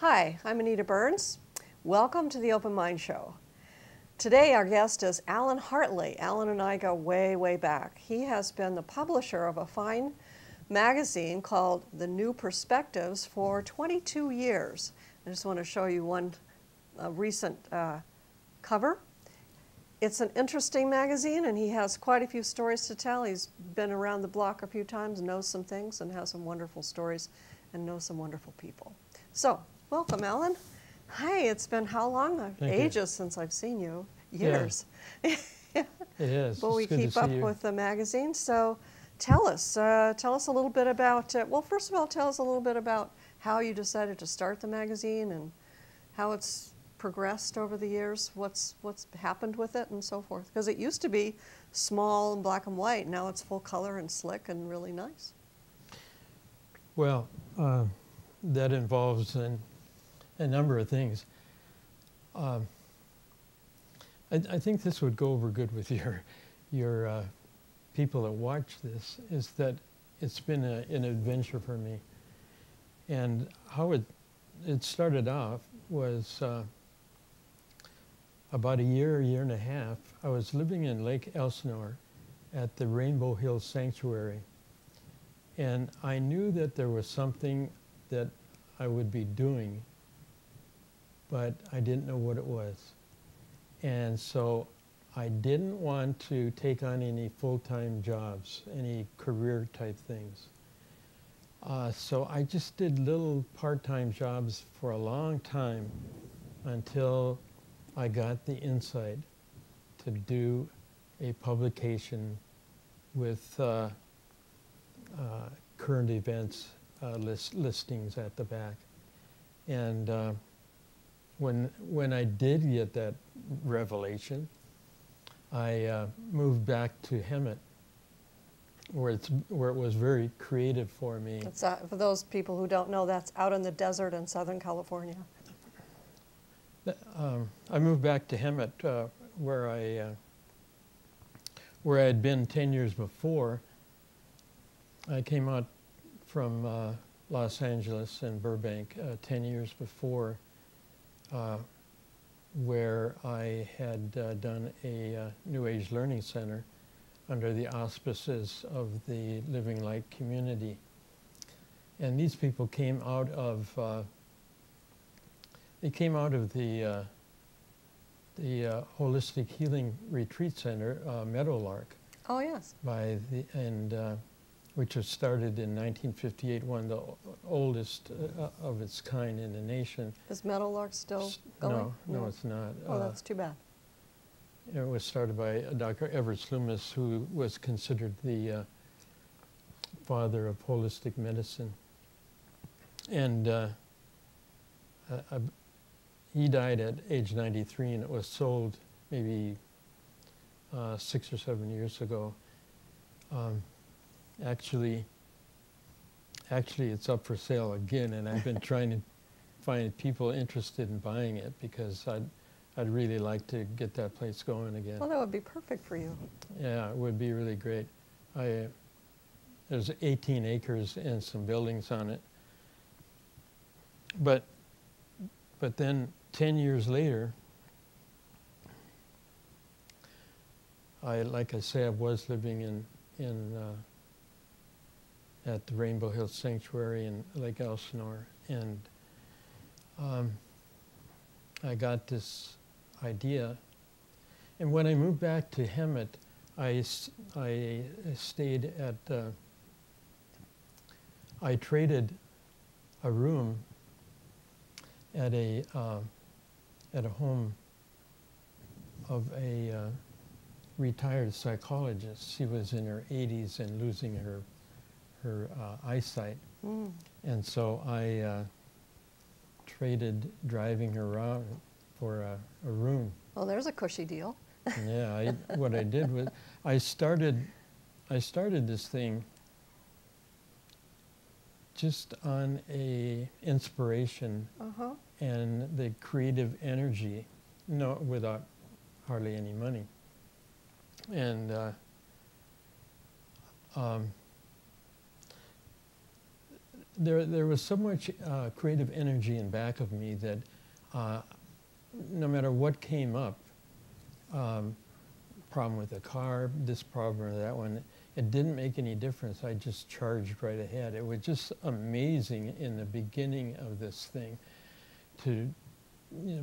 Hi, I'm Anita Burns. Welcome to the Open Mind Show. Today our guest is Allan Hartley. Allan and I go way, way back. He has been the publisher of a fine magazine called The New Perspectives for 22 years. I just want to show you one recent cover. It's an interesting magazine, and he has quite a few stories to tell. He's been around the block a few times, knows some things, and has some wonderful stories, and knows some wonderful people. So, welcome, Allan. Hi, it's been how long? Ages since I've seen you. Years. Yeah. It is. But we keep up with the magazine. So, tell us a little bit about. Well, first of all, tell us a little bit about how you decided to start the magazine and how it's progressed over the years. What's happened with it and so forth. Because it used to be small and black and white. Now it's full color and slick and really nice. Well, that involves a number of things. I think this would go over good with your people that watch this, is that it's been an adventure for me. And how it started off was about a year and a half. I was living in Lake Elsinore at the Rainbow Hills Sanctuary. And I knew that there was something that I would be doing, but I didn't know what it was. And so I didn't want to take on any full-time jobs, any career type things. So I just did little part-time jobs for a long time until I got the insight to do a publication with current events listings at the back. And when I did get that revelation, I moved back to Hemet, where it was very creative for me. It's, for those people who don't know, that's out in the desert in Southern California. I moved back to Hemet, where I had been 10 years before. I came out from Los Angeles and Burbank 10 years before, where I had done a New Age Learning Center under the auspices of the Living Light community. And these people came out of the Holistic Healing Retreat Center, Meadowlark. Oh yes. Which was started in 1958, one of the oldest of its kind in the nation. Is Meadowlark still going? No, it's not. Oh, that's too bad. It was started by Dr. Everett Loomis, who was considered the father of holistic medicine. And he died at age 93, and it was sold maybe 6 or 7 years ago. Actually, it's up for sale again, and I've been trying to find people interested in buying it because I'd really like to get that place going again. Well, that would be perfect for you. Yeah, it would be really great. There's 18 acres and some buildings on it. But then 10 years later, like I say, I was living at the Rainbow Hills Sanctuary in Lake Elsinore, and I got this idea. And when I moved back to Hemet, I stayed at, I traded a room at a home of a retired psychologist. She was in her 80s and losing her eyesight. Mm. And so I traded driving her around for a room. Well, there's a cushy deal. Yeah, what I did was I started this thing just on a inspiration and the creative energy, without hardly any money. And there was so much creative energy in back of me that no matter what came up, problem with the car, this problem or that one, it didn't make any difference. I just charged right ahead. It was just amazing in the beginning of this thing to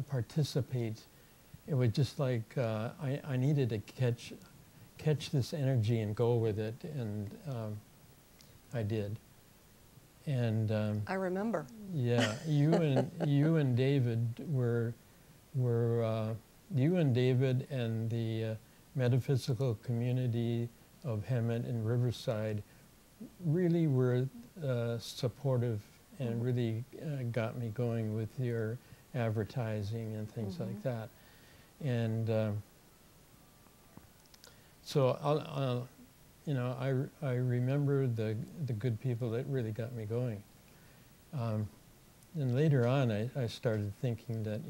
participate. It was just like I needed to catch this energy and go with it, and I did. And I remember. yeah, you and David were you and David and the metaphysical community of Hemet and Riverside really were supportive and really got me going with your advertising and things like that. And so I remember the good people that really got me going. And later on, I started thinking that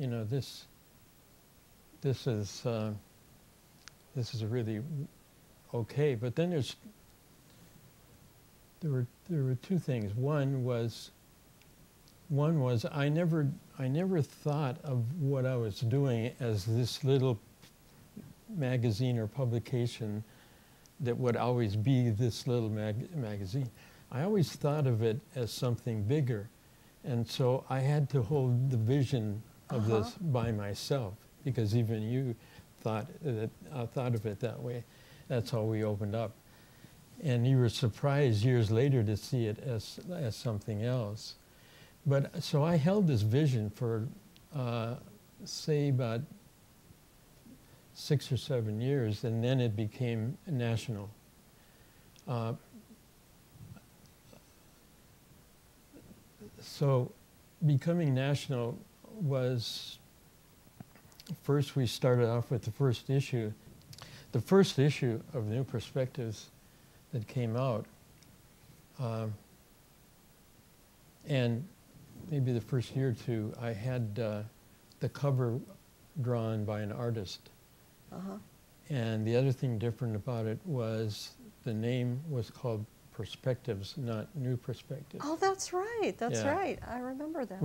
this is really okay. But then there were two things. One was I never thought of what I was doing as this little magazine or publication that would always be this little magazine. I always thought of it as something bigger. And so I had to hold the vision of this by myself, because even you thought of it that way. That's how we opened up. And you were surprised years later to see it as something else. But so I held this vision for, say, about 6 or 7 years, and then it became national. So becoming national was, first we started off with the first issue. The first issue of New Perspectives that came out, and maybe the first year or two, I had the cover drawn by an artist. And the other thing different about it was the name was called Perspectives, not New Perspectives. Oh, that's right. That's right. I remember that.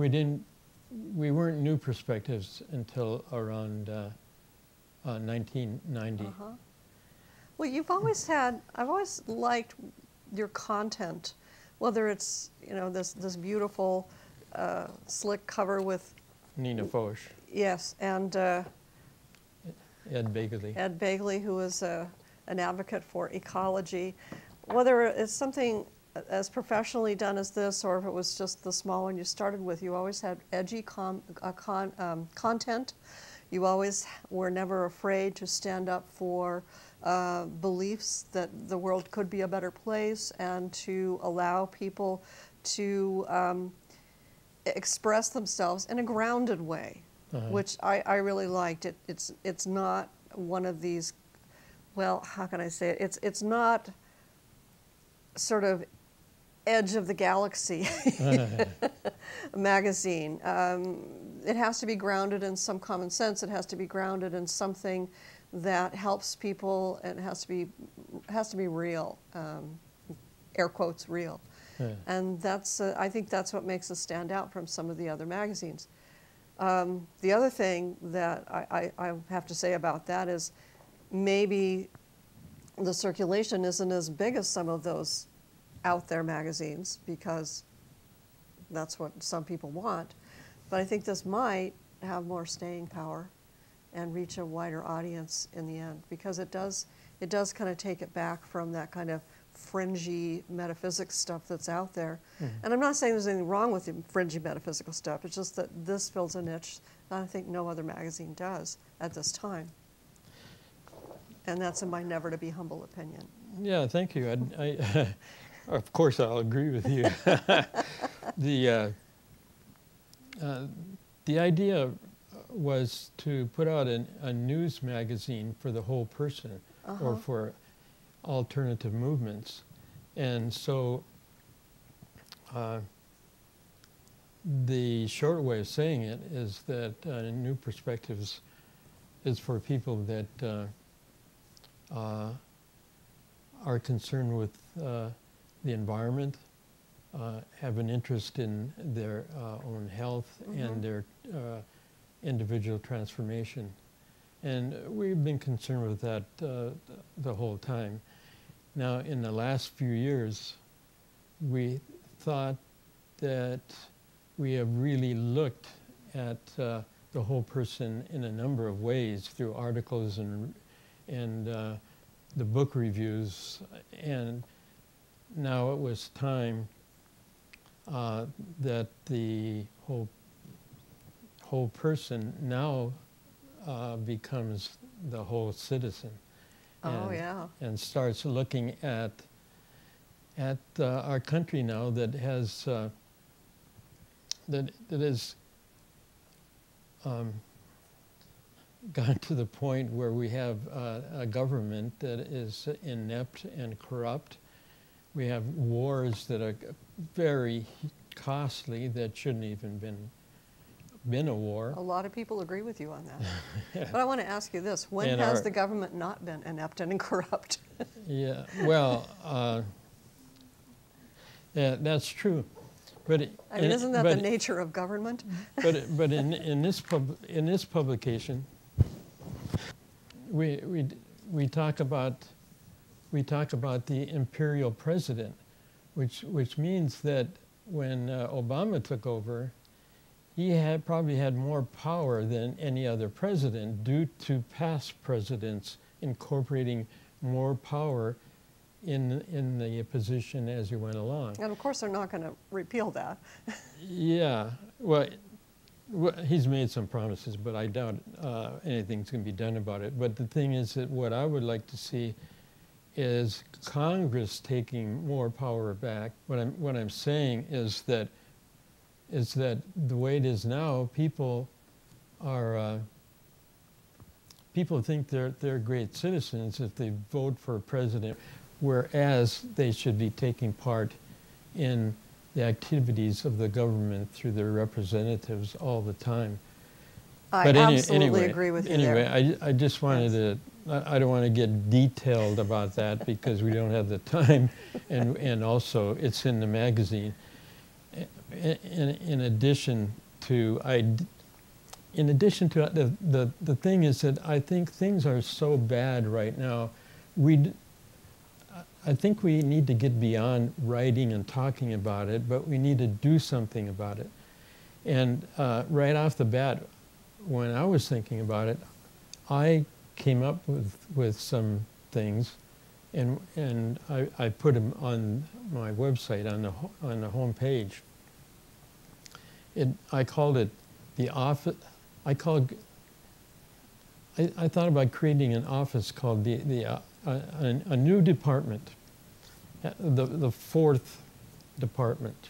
We weren't New Perspectives until around 1990. Well, I've always liked your content, whether it's, this beautiful slick cover with Nina Foch. Yes, and Ed Begley. Ed Begley, who is an advocate for ecology. Whether it's something as professionally done as this, or if it was just the small one you started with, you always had edgy content. You always were never afraid to stand up for beliefs that the world could be a better place, and to allow people to express themselves in a grounded way, which I really liked. It's not one of these, well, how can I say it? It's not sort of edge of the galaxy magazine. It has to be grounded in some common sense. It has to be grounded in something that helps people, and it has to be real, air quotes, real. And that's I think that's what makes us stand out from some of the other magazines. The other thing that I have to say about that is maybe the circulation isn't as big as some of those out there magazines, because that's what some people want. But I think this might have more staying power and reach a wider audience in the end, because it does kind of take it back from that kind of fringy metaphysics stuff that's out there. And I'm not saying there's anything wrong with the fringy metaphysical stuff. It's just that this fills a niche that I think no other magazine does at this time. And that's in my never to be humble opinion. Yeah, thank you. I of course, I'll agree with you. The idea was to put out a news magazine for the whole person, or for alternative movements. And so the short way of saying it is that New Perspectives is for people that are concerned with the environment, have an interest in their own health and their individual transformation. And we've been concerned with that the whole time. Now, in the last few years, we thought that we have really looked at the whole person in a number of ways through articles and the book reviews, and now it was time that the whole person now becomes the whole citizen. And starts looking at our country now that has that is gone to the point where we have a government that is inept and corrupt. We have wars that are very costly that shouldn't even been a war. A lot of people agree with you on that. But I want to ask you this: when And has the government not been inept and corrupt? Yeah, well, yeah, that's true. But I mean, isn't that the nature of government? But in this publication, we talk about the imperial president, which means that when Obama took over, he probably had more power than any other president due to past presidents incorporating more power in the position as he went along. And of course, they're not going to repeal that. Yeah, well, he's made some promises, but I doubt anything's going to be done about it. But the thing is that what I would like to see is Congress taking more power back. What I'm saying is that the way it is now, people think they're great citizens if they vote for a president, whereas they should be taking part in the activities of the government through their representatives all the time. I absolutely agree with you there. Anyway, I just wanted to, I don't want to get detailed about that because we don't have the time, and also it's in the magazine. In addition to the thing is that I think things are so bad right now. I think we need to get beyond writing and talking about it, but we need to do something about it. And right off the bat, when I was thinking about it, I came up with some things, and I put them on my website on the home page. I called it the office. I thought about creating an office called a new department, the fourth department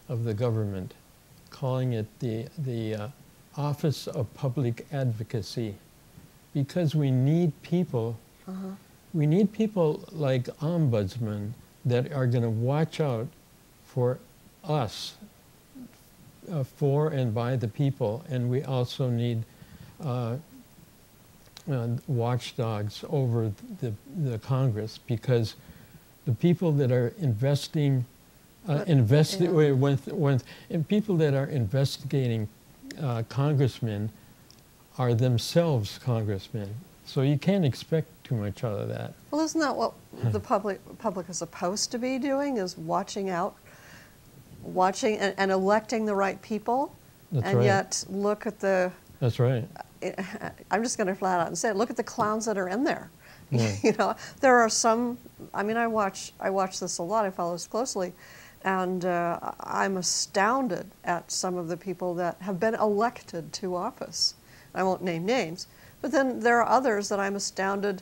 of the government, calling it the Office of Public Advocacy, because we need people. We need people like ombudsmen that are going to watch out for us, for and by the people, and we also need watchdogs over the Congress, because the people that are investigating congressmen are themselves congressmen. So you can't expect too much out of that. Well, isn't that what the public is supposed to be doing, is watching out, and electing the right people? That's and right. Yet look at the... That's right. I'm just going to flat out and say it, look at the clowns that are in there. Yeah. You know, there are some, I mean, I watch this a lot, I follow this closely, and I'm astounded at some of the people that have been elected to office. I won't name names, but then there are others that I'm astounded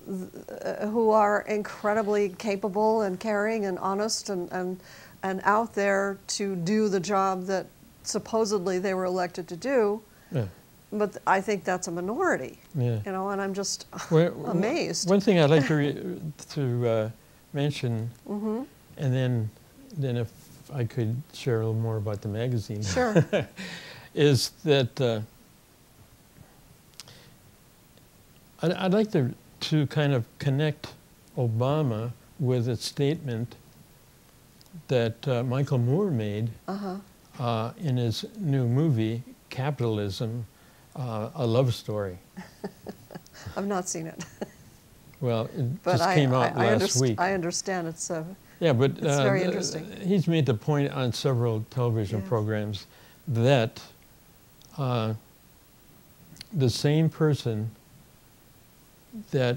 who are incredibly capable and caring and honest and out there to do the job that supposedly they were elected to do. Yeah. But I think that's a minority, Yeah. you know, and I'm just amazed. One thing I'd like to mention, and then if I could share a little more about the magazine, Sure. is that I'd like to kind of connect Obama with a statement that Michael Moore made Uh-huh. in his new movie, Capitalism, a love story. I've not seen it. Well, it But just came out last week. I understand it's Yeah, but it's very interesting. He's made the point on several television Yes. programs that the same person that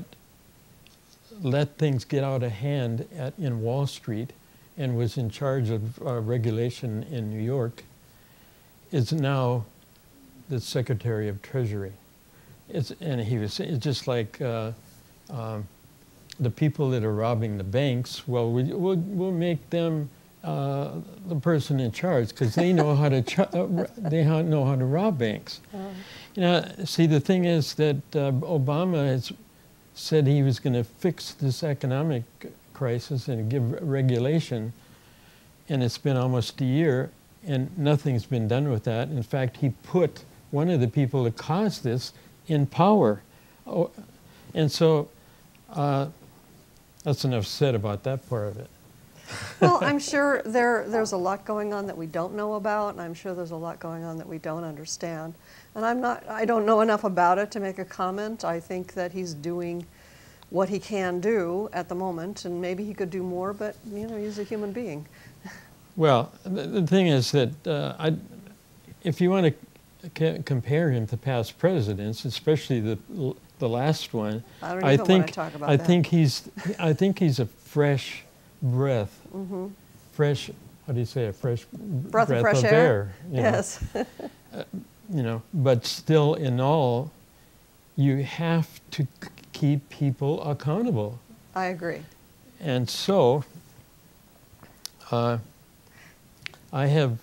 let things get out of hand in Wall Street and was in charge of regulation in New York is now the Secretary of Treasury. It's just like the people that are robbing the banks. Well, we'll make them the person in charge because they know how to know how to rob banks. You know, see, the thing is that Obama has said he was going to fix this economic crisis and give regulation, and it's been almost a year, and nothing's been done with that. In fact, he put one of the people that caused this in power. Oh, and so that's enough said about that part of it. Well, I'm sure there's a lot going on that we don't know about, and I'm sure there's a lot going on that we don't understand. And I don't know enough about it to make a comment. I think that he's doing what he can do at the moment, and maybe he could do more, but you know, he's a human being. Well, the thing is that if you want to compare him to past presidents, especially the last one, I think I think he's a fresh breath, fresh. How do you say? A fresh breath of fresh air. You yes. You know, but still, in all, you have to keep people accountable. I agree. And so, I have.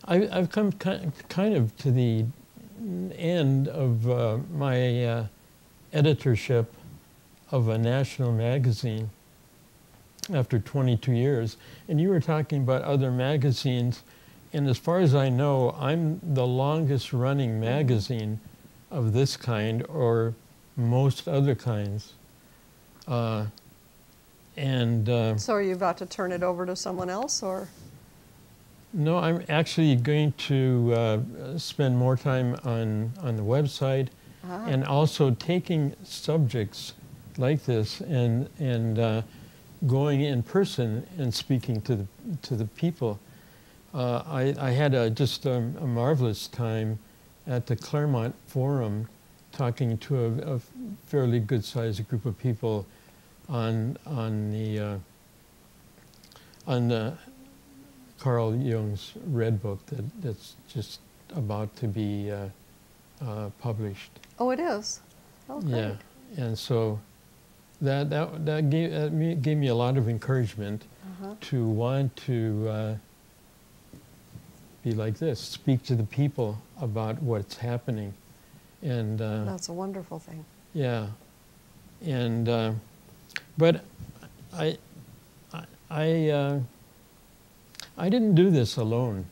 I've come kind of to the end of my editorship of a national magazine after 22 years. And you were talking about other magazines, and as far as I know, I'm the longest running magazine of this kind or most other kinds. So are you about to turn it over to someone else, or? No, I'm actually going to spend more time on the website, and also taking subjects like this and going in person and speaking to the people. I had just a marvelous time at the Claremont Forum, talking to a fairly good-sized group of people on the Carl Jung's Red Book that's just about to be published. Oh, it is? Oh, great. Yeah, and so that gave me a lot of encouragement to want to be like this, speak to the people about what's happening. And that's a wonderful thing. Yeah, and but I didn't do this alone.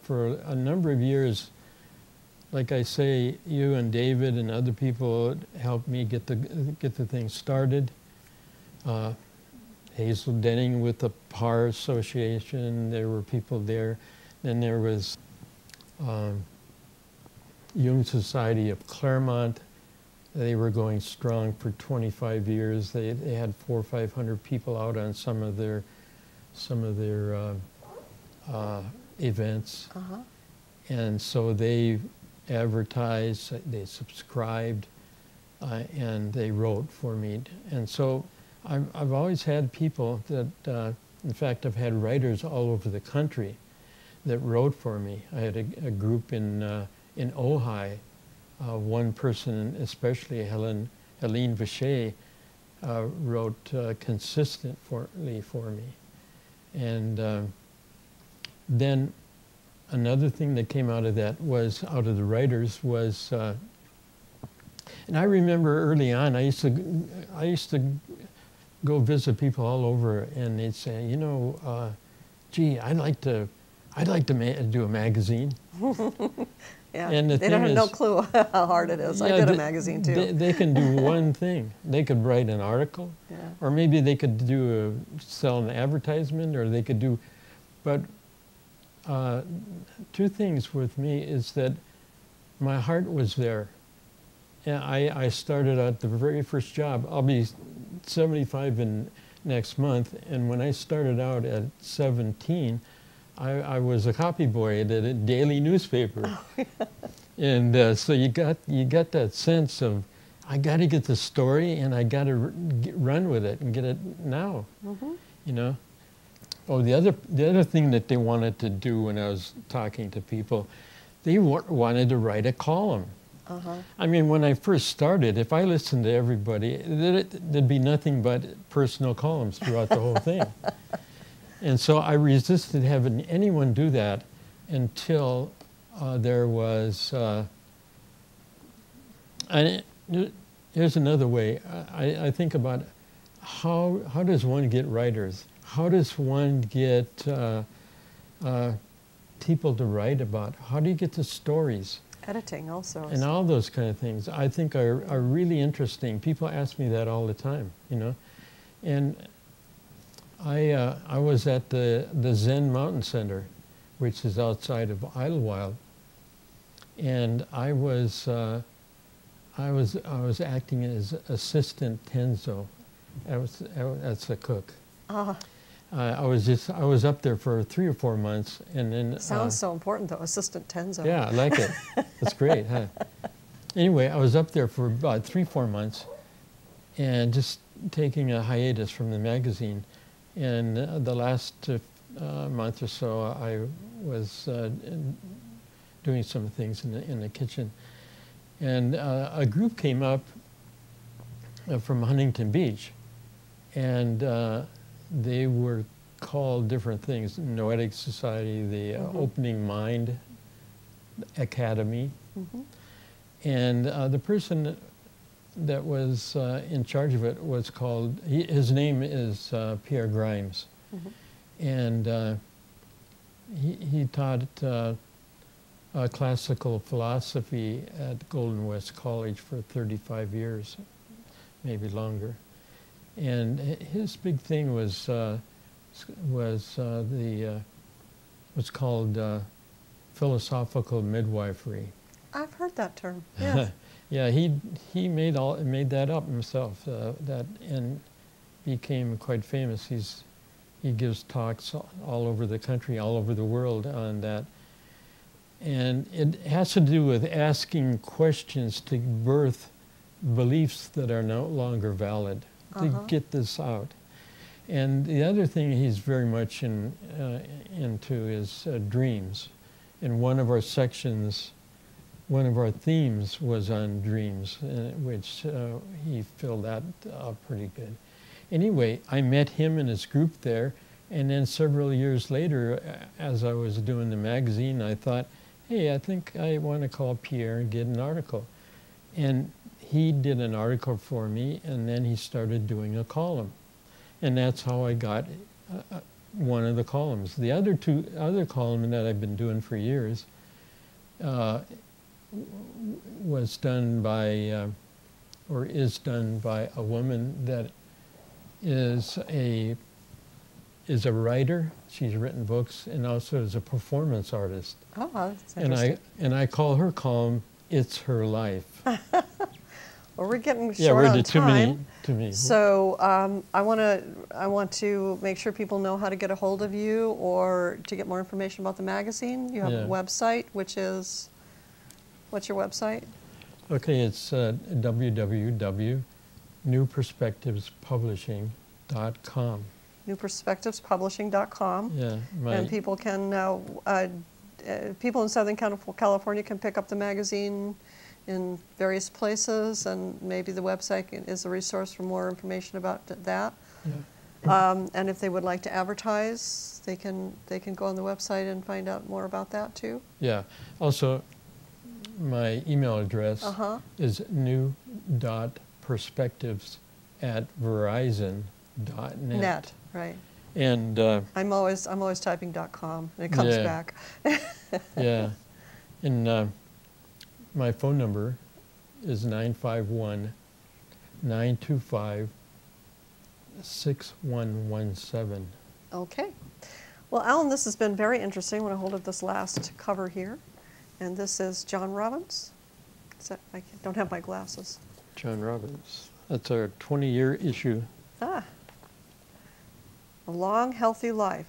For a number of years, like I say, you and David and other people helped me get the thing started. Hazel Denning with the PAR Association, there were people there. Then there was Jung Society of Claremont. They were going strong for 25 years. They had 400 or 500 people out on some of their events, and so they advertised, they subscribed, and they wrote for me. And so I've always had people that, in fact, I've had writers all over the country that wrote for me. I had a group in Ojai. One person, especially Helene Vichet, wrote consistently for me. And then another thing that came out of that was, out of the writers, was, and I remember early on, I used to go visit people all over, and they'd say, you know, gee, I'd like to do a magazine. Yeah, And the they thing don't have is, no clue how hard it is. I did a magazine too. They can do one thing. They could write an article, Yeah. or maybe they could sell an advertisement, or they could do, but two things with me is that my heart was there. And I started out the very first job. I'll be 75 in next month, and when I started out at 17, I was a copy boy at a daily newspaper. Oh, yeah. And so you got that sense of, I got to get the story and I got to run with it and get it now. Mm-hmm. You know. Oh, the other thing that they wanted to do when I was talking to people, they wanted to write a column. Uh-huh. I mean, when I first started, if I listened to everybody, there'd be nothing but personal columns throughout the whole thing. And so I resisted having anyone do that until there was, and here's another way. I think about how does one get writers? How does one get people to write about? How do you get the stories? Editing also. And all those kind of things, I think are really interesting. People ask me that all the time, you know. And I was at the Zen Mountain Center, which is outside of Idlewild, and I was acting as assistant Tenzo. That's a cook. Ah. I was up there for 3 or 4 months, and then Sounds so important though, assistant Tenzo. yeah, I like it. That's great, huh? Anyway, I was up there for about 3 or 4 months, and just taking a hiatus from the magazine. And the last month or so, I was doing some things in the kitchen, and a group came up from Huntington Beach, and they were called different things: Noetic Society, the Opening Mind Academy, and the person that was in charge of it was called, his name is Pierre Grimes, and he taught classical philosophy at Golden West College for 35 years, maybe longer. And his big thing was what's called philosophical midwifery. I've heard that term. Yes. Yeah, he made that up himself. That and became quite famous. He gives talks all over the country, all over the world on that. And it has to do with asking questions to birth beliefs that are no longer valid, to get this out. And the other thing he's very much into is dreams. And one of our sections, one of our themes was on dreams, which he filled that out pretty good. Anyway, I met him and his group there, and then several years later, as I was doing the magazine, I thought, hey, I think I want to call Pierre and get an article. And he did an article for me, and then he started doing a column. And that's how I got one of the columns. The other column that I've been doing for years was done by, or is done by a woman that is a writer. She's written books, and also is a performance artist. Oh, that's interesting. And I call her column "It's Her Life." Well, we're getting short we're on time. Too many. So I want to make sure people know how to get a hold of you or to get more information about the magazine. You have a website, which is, what's your website? Okay, it's www.newperspectivespublishing.com. newperspectivespublishing.com. Yeah, and people can now, people in Southern California can pick up the magazine in various places, and maybe the website is a resource for more information about that. Yeah. And if they would like to advertise, they can go on the website and find out more about that too. Yeah. Also, my email address is new.perspectives@verizon.net. Net, right. And I'm always typing .com, and it comes back. Yeah. And my phone number is 951-925-6117. Okay. Well, Allan, this has been very interesting. I'm going to hold up this last cover here. And this is John Robbins. I don't have my glasses. John Robbins. That's our 20-year issue. Ah. A long, healthy life.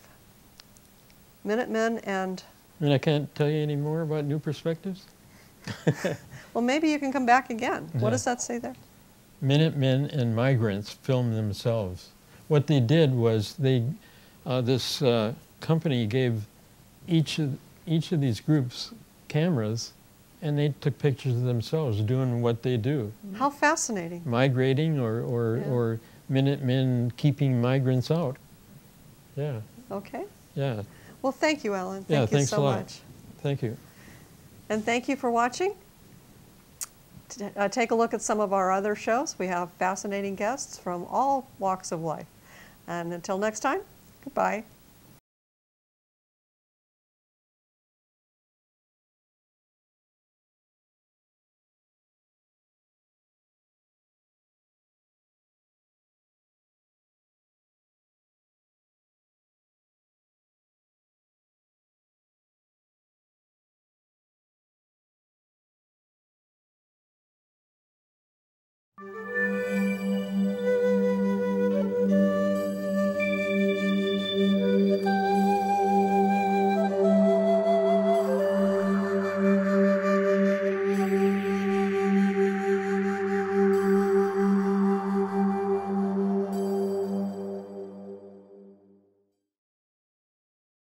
Minutemen and... And I can't tell you any more about New Perspectives? Well, maybe you can come back again. Yeah. What does that say there? Minutemen and migrants film themselves. What they did was this company gave each of these groups cameras, and they took pictures of themselves doing what they do. How fascinating. Migrating or Minutemen keeping migrants out. Yeah. Okay. Yeah. Well, thank you, Allan. Yeah, Thank you thanks so a lot. much. Thank you. And thank you for watching. Take a look at some of our other shows. We have fascinating guests from all walks of life. And until next time, goodbye.